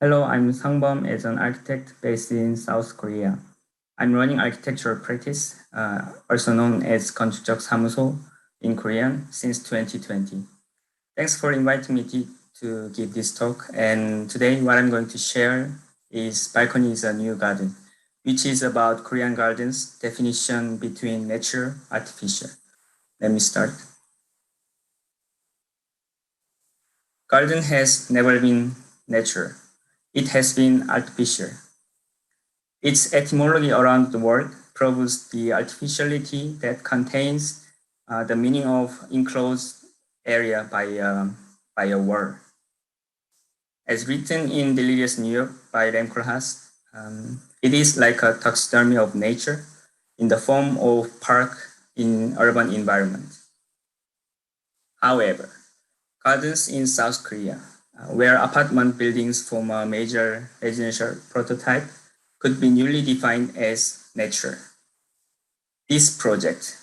Hello, I'm Sungbum as an architect based in South Korea. I'm running architectural practice, also known as 건축적사무소 in Korean, since 2020. Thanks for inviting me to give this talk. And today what I'm going to share is Balcony is a New Garden, which is about Korean gardens, definition between nature, artificial. Let me start. Garden has never been natural. It has been artificial. Its etymology around the world proves the artificiality that contains the meaning of enclosed area by a word. As written in Delirious New York by Rem Koolhaas, it is like a taxidermy of nature in the form of park in urban environment. However, gardens in South Korea, where apartment buildings form a major residential prototype, could be newly defined as natural. This project,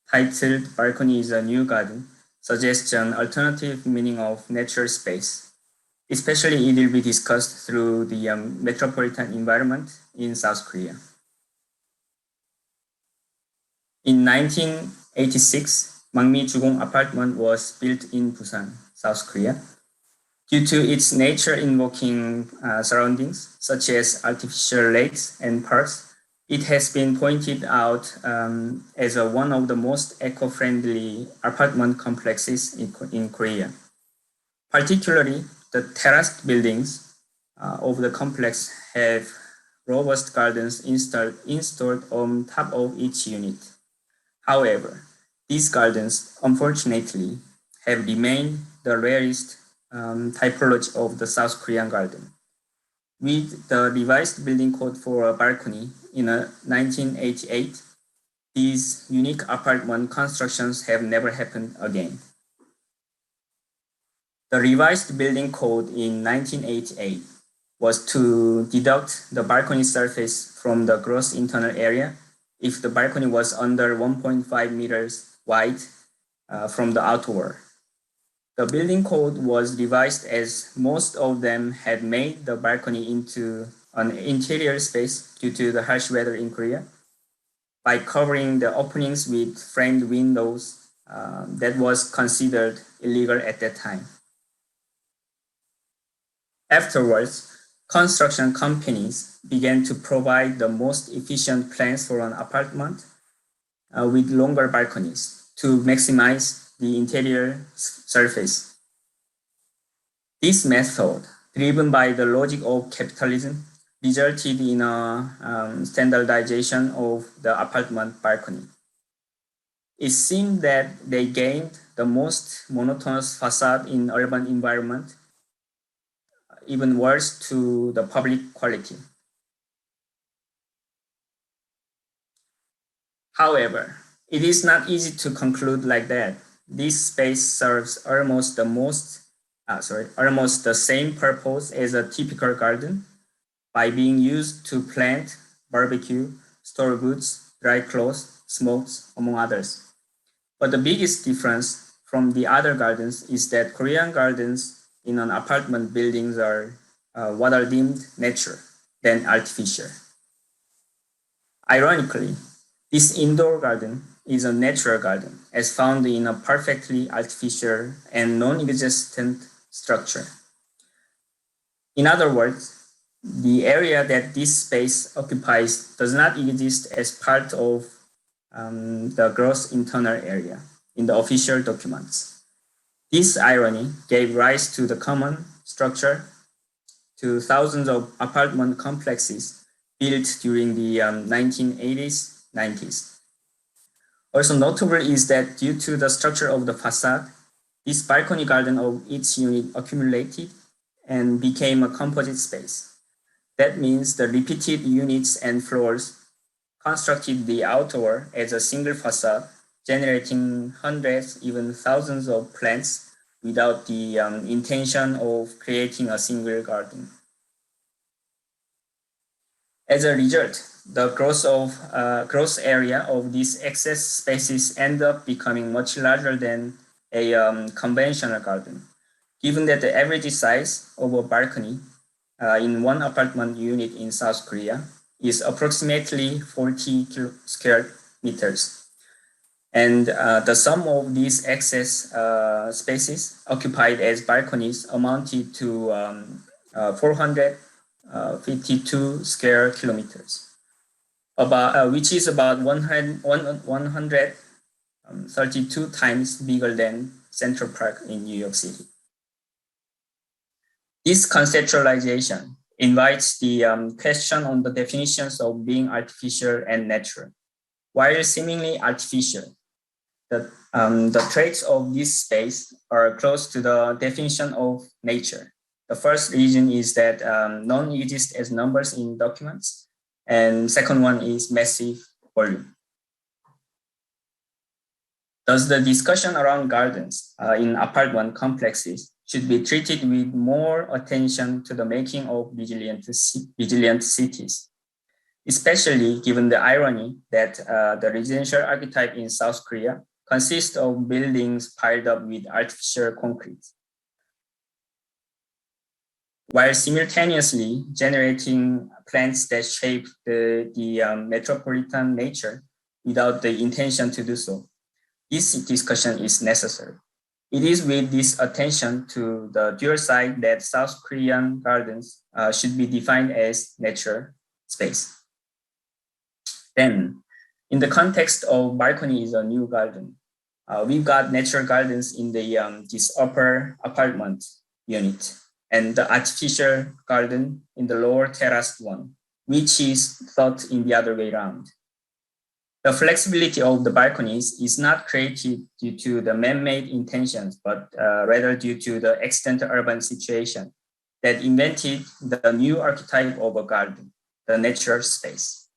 titled Balcony is a New Garden, suggests an alternative meaning of natural space. Especially it will be discussed through the metropolitan environment in South Korea. In 1986, Mangmi Jugong apartment was built in Busan, South Korea. Due to its nature-invoking surroundings, such as artificial lakes and parks, it has been pointed out as one of the most eco-friendly apartment complexes in Korea. Particularly, the terraced buildings of the complex have robust gardens installed on top of each unit. However, these gardens, unfortunately, have remained the rarest typology of the South Korean garden. With the revised building code for a balcony in 1988, these unique apartment constructions have never happened again. The revised building code in 1988 was to deduct the balcony surface from the gross internal area if the balcony was under 1.5 meters wide from the outward. The building code was revised as most of them had made the balcony into an interior space due to the harsh weather in Korea by covering the openings with framed windows that was considered illegal at that time. Afterwards, construction companies began to provide the most efficient plans for an apartment with longer balconies to maximize the interior surface. This method, driven by the logic of capitalism, resulted in a standardization of the apartment balcony. It seemed that they gained the most monotonous facade in urban environment, even worse to the public quality. However, it is not easy to conclude like that. This space serves almost the same purpose as a typical garden by being used to plant, barbecue, store goods, dry clothes, smokes, among others. But the biggest difference from the other gardens is that Korean gardens in an apartment buildings are what are deemed natural than artificial. Ironically, this indoor garden is a natural garden as found in a perfectly artificial and non-existent structure. In other words, the area that this space occupies does not exist as part of the gross internal area in the official documents. This irony gave rise to the common structure to thousands of apartment complexes built during the 1980s, 90s. Also notable is that due to the structure of the facade, this balcony garden of each unit accumulated and became a composite space. That means the repeated units and floors constructed the outdoor as a single facade, generating hundreds, even thousands of plants without the intention of creating a single garden. As a result, the gross area of these excess spaces end up becoming much larger than a conventional garden, given that the average size of a balcony in one apartment unit in South Korea is approximately 40 square meters. And the sum of these excess spaces occupied as balconies amounted to 452 square kilometers, which is about 132 times bigger than Central Park in New York City. This conceptualization invites the question on the definitions of being artificial and natural. While seemingly artificial, the traits of this space are close to the definition of nature. The first reason is that none exist as numbers in documents, and second one is massive volume. Thus, the discussion around gardens in apartment complexes should be treated with more attention to the making of resilient cities, especially given the irony that the residential archetype in South Korea consists of buildings piled up with artificial concrete, while simultaneously generating plants that shape the metropolitan nature without the intention to do so. This discussion is necessary. It is with this attention to the dual side that South Korean gardens should be defined as nature space. Then, in the context of balcony is a new garden, we've got natural gardens in the this upper apartment unit, and the artificial garden in the lower terraced one, which is thought in the other way around. The flexibility of the balconies is not created due to the man-made intentions, but rather due to the accidental urban situation that invented the new archetype of a garden, the natural space.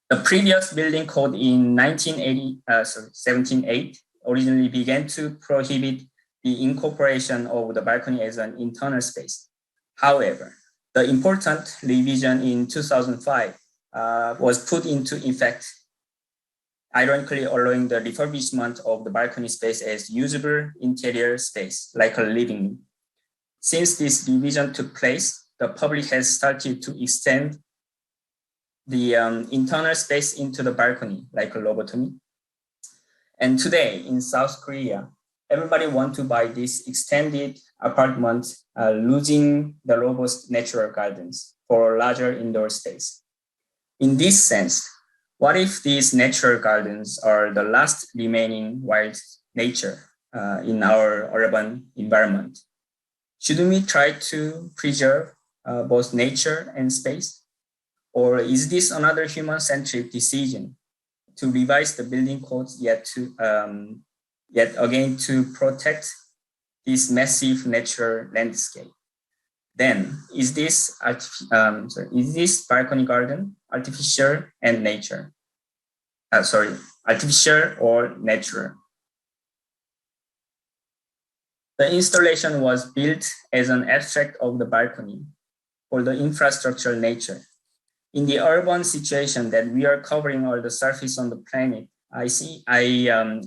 The previous building code in 1708 originally began to prohibit the incorporation of the balcony as an internal space. However, the important revision in 2005 was put into effect, ironically allowing the refurbishment of the balcony space as usable interior space, like a living room. Since this revision took place, the public has started to extend the internal space into the balcony, like a lobotomy. And today in South Korea, everybody wants to buy this extended apartment, losing the robust natural gardens for larger indoor space. In this sense, what if these natural gardens are the last remaining wild nature in our urban environment? Shouldn't we try to preserve both nature and space? Or is this another human-centric decision to revise the building codes yet again to protect this massive natural landscape? Then, is this balcony garden artificial and nature? Artificial or natural? The installation was built as an abstract of the balcony for the infrastructural nature. In the urban situation that we are covering all the surface on the planet, I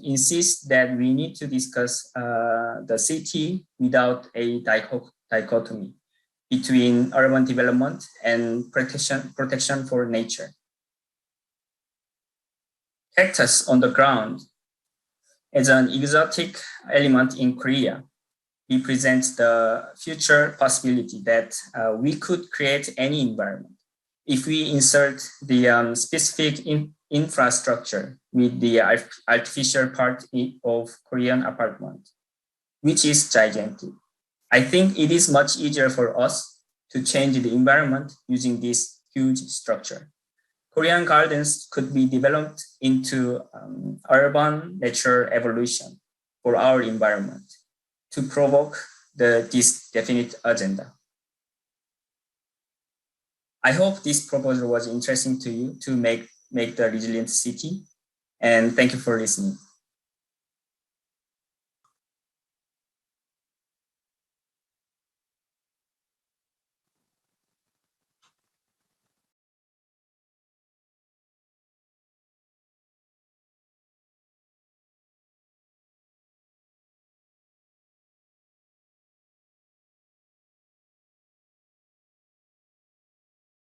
insist that we need to discuss the city without a dichotomy between urban development and protection for nature. Cactus on the ground as an exotic element in Korea represents the future possibility that we could create any environment if we insert the specific infrastructure with the artificial part of Korean apartment, which is gigantic. I think it is much easier for us to change the environment using this huge structure. Korean gardens could be developed into urban natural evolution for our environment to provoke this definite agenda. I hope this proposal was interesting to you to make the resilient city, and thank you for listening.